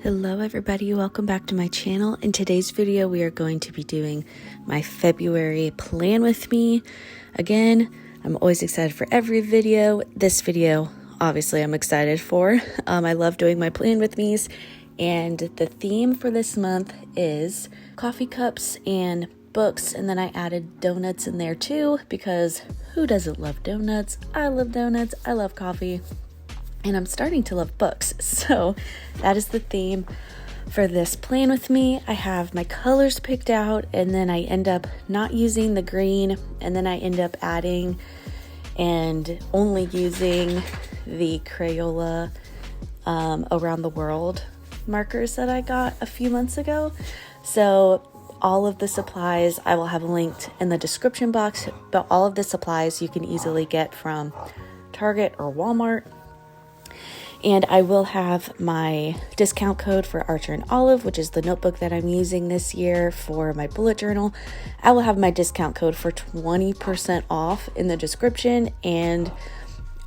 Hello everybody, welcome back to my channel. In today's video we are going to be doing my February plan with me. Again, I'm always excited for every video. This video, obviously I'm excited for. I love doing my plan with me's, and the theme for this month is coffee cups and books, and then I added donuts in there too, because who doesn't love donuts? I love donuts, I love coffee. And I'm starting to love books. So that is the theme for this plan with me. I have my colors picked out, and then I end up not using the green, and then I end up adding and only using the Crayola Around the World markers that I got a few months ago. So all of the supplies I will have linked in the description box, but all of the supplies you can easily get from Target or Walmart. And I will have my discount code for Archer and Olive, which is the notebook that I'm using this year for my bullet journal. I will have my discount code for 20% off in the description, and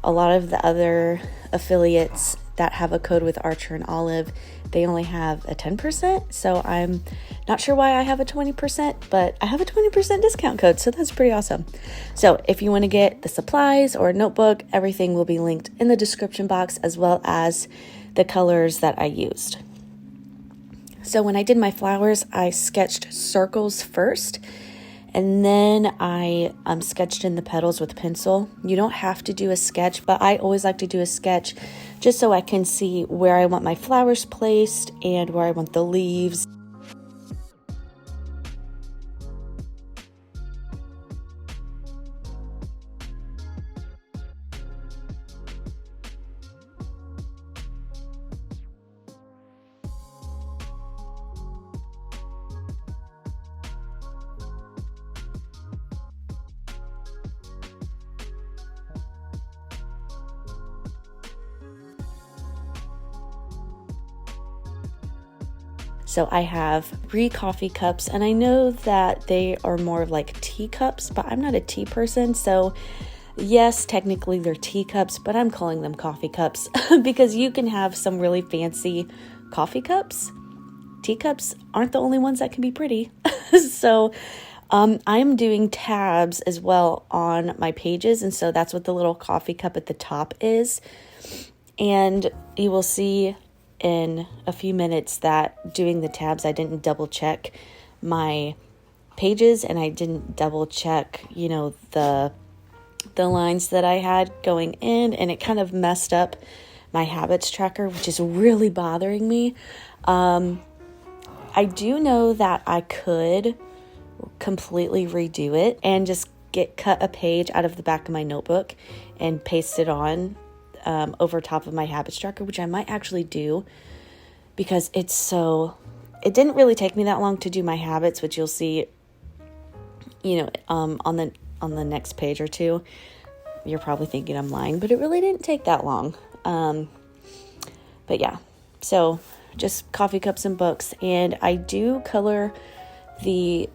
a lot of the other affiliates that have a code with Archer and Olive, they only have a 10%. So I'm not sure why I have a 20%, but I have a 20% discount code. So that's pretty awesome. So if you want to get the supplies or a notebook, everything will be linked in the description box, as well as the colors that I used. So when I did my flowers, I sketched circles first, and then I sketched in the petals with pencil. You don't have to do a sketch, but I always like to do a sketch just so I can see where I want my flowers placed and where I want the leaves. So I have 3 coffee cups, and I know that they are more like teacups, but I'm not a tea person. So yes, technically they're teacups, but I'm calling them coffee cups because you can have some really fancy coffee cups. Teacups aren't the only ones that can be pretty. So I'm doing tabs as well on my pages, and so that's what the little coffee cup at the top is. And you will see in a few minutes that doing the tabs, I didn't double check my pages, and I didn't double check, the lines that I had going in, and it kind of messed up my habits tracker, which is really bothering me. I do know that I could completely redo it and just cut a page out of the back of my notebook and paste it on over top of my habits tracker, which I might actually do, because it didn't really take me that long to do my habits, which you'll see, on the next page or two. You're probably thinking I'm lying, but it really didn't take that long. But yeah, so just coffee cups and books, and I do color the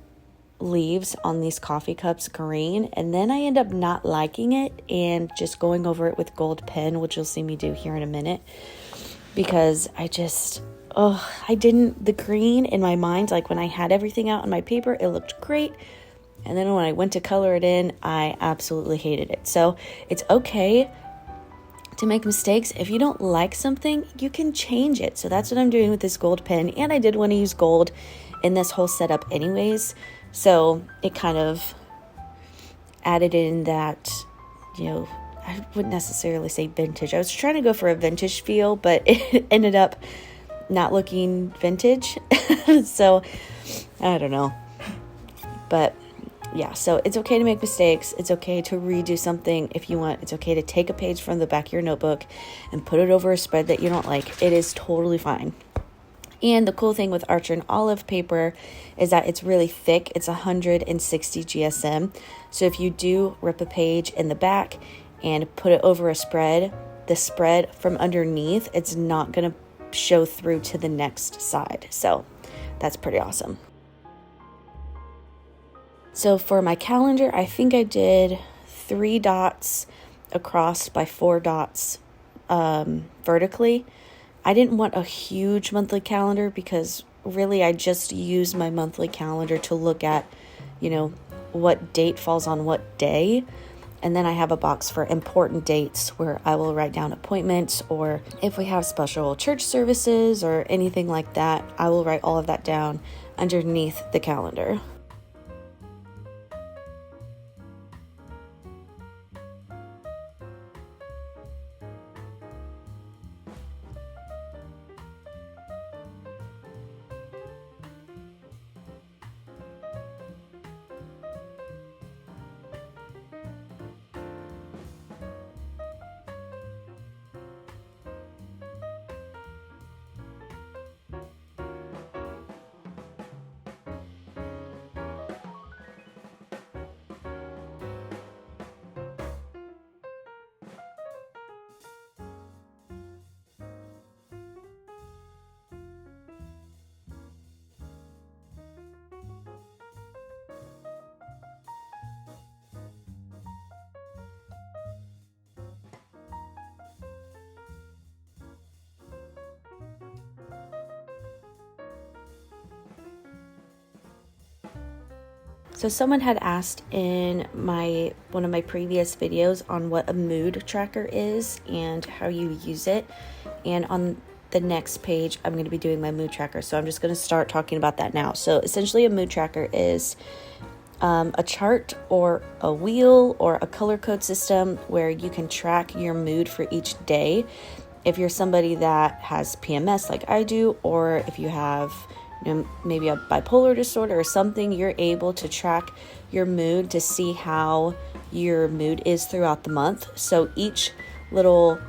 leaves on these coffee cups green, and then I end up not liking it and just going over it with gold pen, which you'll see me do here in a minute, because the green in my mind, like when I had everything out on my paper, it looked great, and then when I went to color it in, I absolutely hated it. So it's okay to make mistakes. If you don't like something, you can change it. So that's what I'm doing with this gold pen, and I did want to use gold in this whole setup anyways. So it kind of added in that, I wouldn't necessarily say vintage. I was trying to go for a vintage feel, but it ended up not looking vintage. So I don't know. But yeah, so it's okay to make mistakes. It's okay to redo something if you want. It's okay to take a page from the back of your notebook and put it over a spread that you don't like. It is totally fine. And the cool thing with Archer and Olive paper is that it's really thick. It's 160 GSM. So if you do rip a page in the back and put it over a spread, the spread from underneath, it's not going to show through to the next side. So that's pretty awesome. So for my calendar, I think I did 3 dots across by 4 dots vertically. I didn't want a huge monthly calendar because really I just use my monthly calendar to look at, what date falls on what day. And then I have a box for important dates where I will write down appointments, or if we have special church services or anything like that, I will write all of that down underneath the calendar. So someone had asked in one of my previous videos on what a mood tracker is and how you use it. And on the next page, I'm going to be doing my mood tracker. So I'm just going to start talking about that now. So essentially a mood tracker is a chart or a wheel or a color code system where you can track your mood for each day. If you're somebody that has PMS like I do, or if you have maybe a bipolar disorder or something, you're able to track your mood to see how your mood is throughout the month. So each little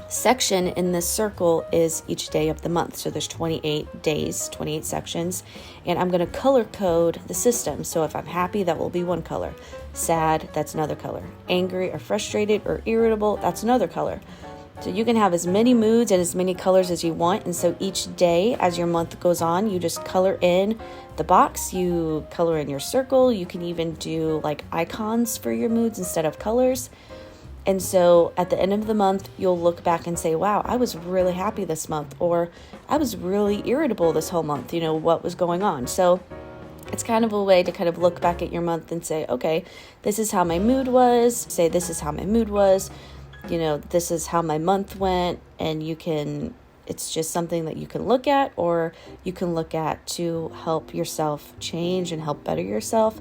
section in this circle is each day of the month. So there's 28 days, 28 sections, and I'm going to color code the system. So if I'm happy, that will be one color. Sad, that's another color. Angry or frustrated or irritable, that's another color. So you can have as many moods and as many colors as you want. And so each day as your month goes on, you just color in the box, you color in your circle. You can even do like icons for your moods instead of colors. And so at the end of the month, you'll look back and say, wow, I was really happy this month, or I was really irritable this whole month, what was going on. So it's kind of a way to kind of look back at your month and say, okay, this is how my mood was. Say, this is how my mood was. This is how my month went, and it's just something that you can look at, or you can look at to help yourself change and help better yourself.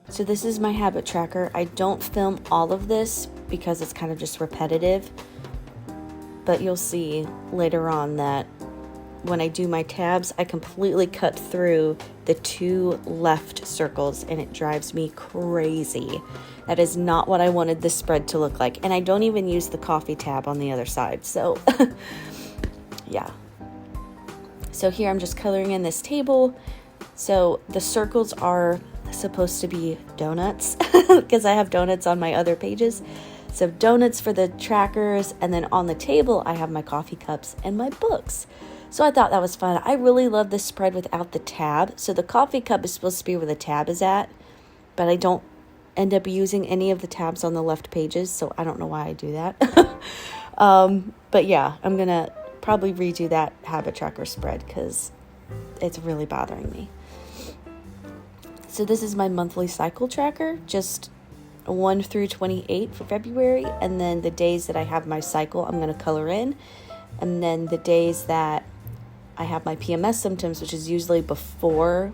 So this is my habit tracker. I don't film all of this because it's kind of just repetitive, but you'll see later on that when I do my tabs, I completely cut through the two left circles and it drives me crazy. That is not what I wanted this spread to look like. And I don't even use the coffee tab on the other side. So yeah. So here I'm just coloring in this table. So the circles are supposed to be donuts because I have donuts on my other pages. So donuts for the trackers, and then on the table I have my coffee cups and my books. So I thought that was fun. I really love this spread without the tab. So the coffee cup is supposed to be where the tab is at, but I don't end up using any of the tabs on the left pages, so I don't know why I do that. But yeah, I'm gonna probably redo that habit tracker spread because it's really bothering me. So this is my monthly cycle tracker, just 1 through 28 for February, and then the days that I have my cycle I'm going to color in, and then the days that I have my PMS symptoms, which is usually before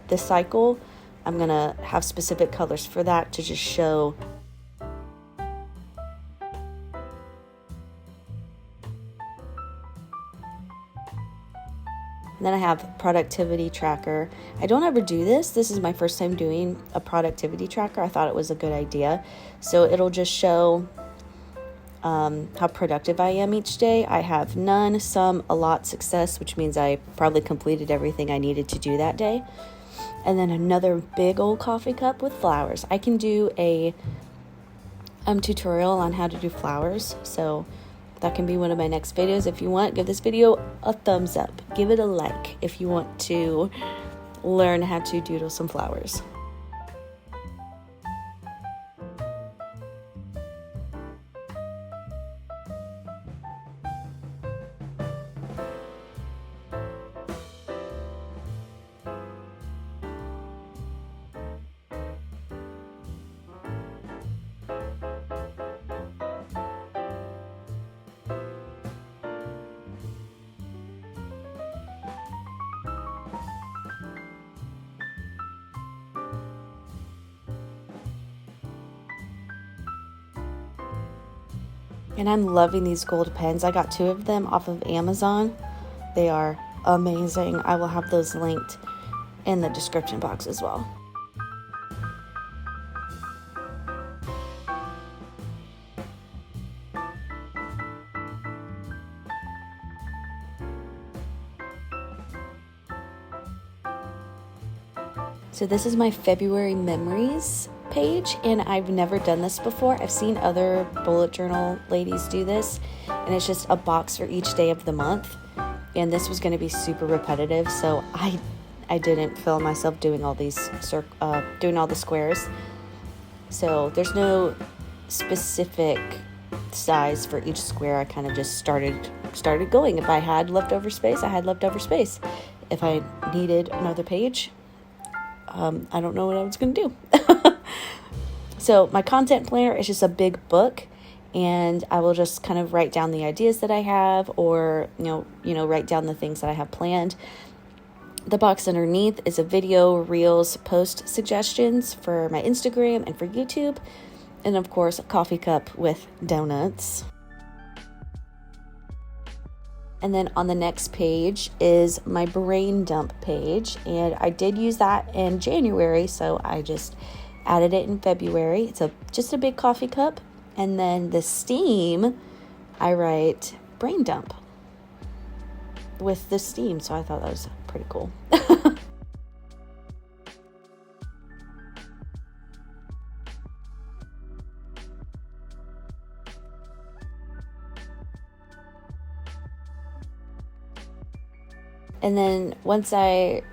the cycle, I'm gonna have specific colors for that to just show And then I have productivity tracker. I don't ever do this. This is my first time doing a productivity tracker. I thought it was a good idea. So it'll just show how productive I am each day. I have none, some, a lot success, which means I probably completed everything I needed to do that day. And then another big old coffee cup with flowers. I can do a tutorial on how to do flowers. So that can be one of my next videos. If you want, give this video a thumbs up. Give it a like if you want to learn how to doodle some flowers. And I'm loving these gold pens. I got 2 of them off of Amazon. They are amazing. I will have those linked in the description box as well. So this is my February memories page, and I've never done this before. I've seen other bullet journal ladies do this, and it's just a box for each day of the month. And this was going to be super repetitive, so I didn't film myself doing all these doing all the squares. So there's no specific size for each square. I kind of just started going. If I had leftover space, I had leftover space. If I needed another page, I don't know what I was going to do. So my content planner is just a big book, and I will just kind of write down the ideas that I have, or, you know, write down the things that I have planned. The box underneath is a video, reels, post suggestions for my Instagram and for YouTube. And of course, a coffee cup with donuts. And then on the next page is my brain dump page. And I did use that in January, so I just added it in February. It's just a big coffee cup. And then the steam, I write brain dump with the steam. So I thought that was pretty cool. And then once I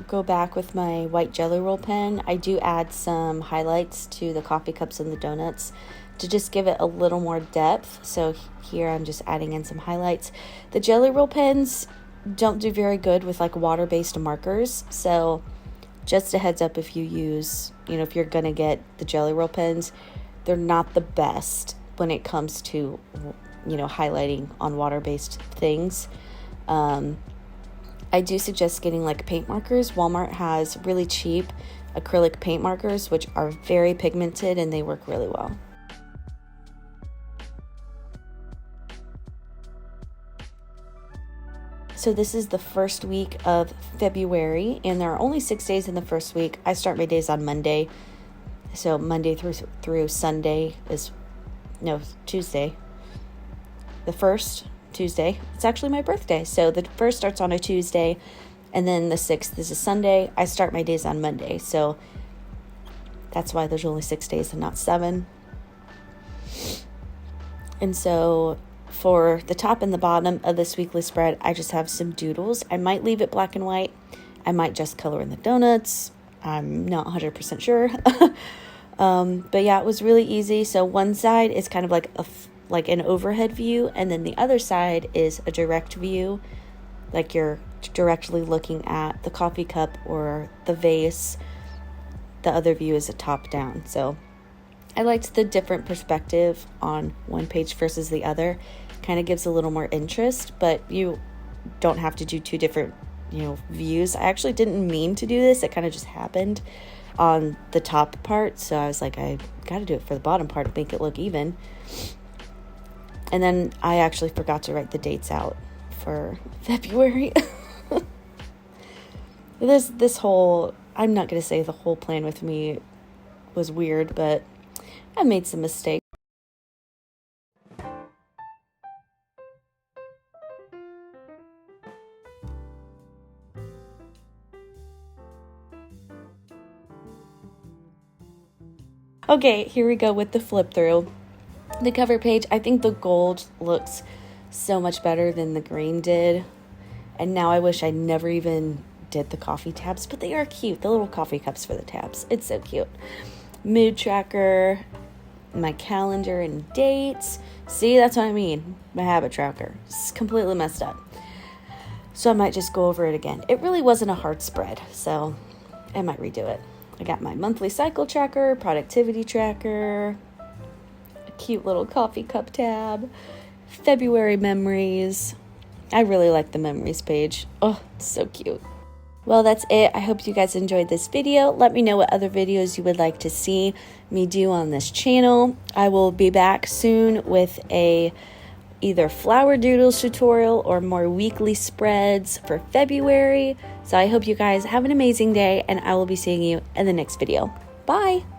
go back with my white Jelly Roll pen, I do add some highlights to the coffee cups and the donuts to just give it a little more depth. So here I'm just adding in some highlights. The Jelly Roll pens don't do very good with like water-based markers. So just a heads up, if you use, if you're going to get the Jelly Roll pens, they're not the best when it comes to, highlighting on water-based things. I do suggest getting like paint markers. Walmart has really cheap acrylic paint markers, which are very pigmented and they work really well. So this is the first week of February, and there are only 6 days in the first week. I start my days on Monday. So Monday through Sunday Tuesday. The first Tuesday. It's actually my birthday. So the first starts on a Tuesday, and then the 6th is a Sunday. I start my days on Monday. So that's why there's only 6 days and not 7. And so for the top and the bottom of this weekly spread, I just have some doodles. I might leave it black and white. I might just color in the donuts. I'm not 100% sure. But yeah, it was really easy. So one side is kind of like an overhead view, and then the other side is a direct view, like you're directly looking at the coffee cup or the vase. The other view is a top down. So I liked the different perspective on one page versus the other. Kind of gives a little more interest, but you don't have to do two different, views. I actually didn't mean to do this. It kind of just happened on the top part. So I was like, I got to do it for the bottom part to make it look even. And then I actually forgot to write the dates out for February. This whole, I'm not going to say the whole plan with me was weird, but I made some mistakes. Okay, here we go with the flip through. The cover page, I think the gold looks so much better than the green did. And now I wish I never even did the coffee tabs, but they are cute. The little coffee cups for the tabs. It's so cute. Mood tracker, my calendar and dates. See, that's what I mean. My habit tracker. It's completely messed up. So I might just go over it again. It really wasn't a hard spread, so I might redo it. I got my monthly cycle tracker, productivity tracker, a cute little coffee cup tab, February memories. I really like the memories page. Oh, it's so cute. Well, that's it. I hope you guys enjoyed this video. Let me know what other videos you would like to see me do on this channel. I will be back soon with a either flower doodles tutorial or more weekly spreads for February. So I hope you guys have an amazing day, and I will be seeing you in the next video. Bye!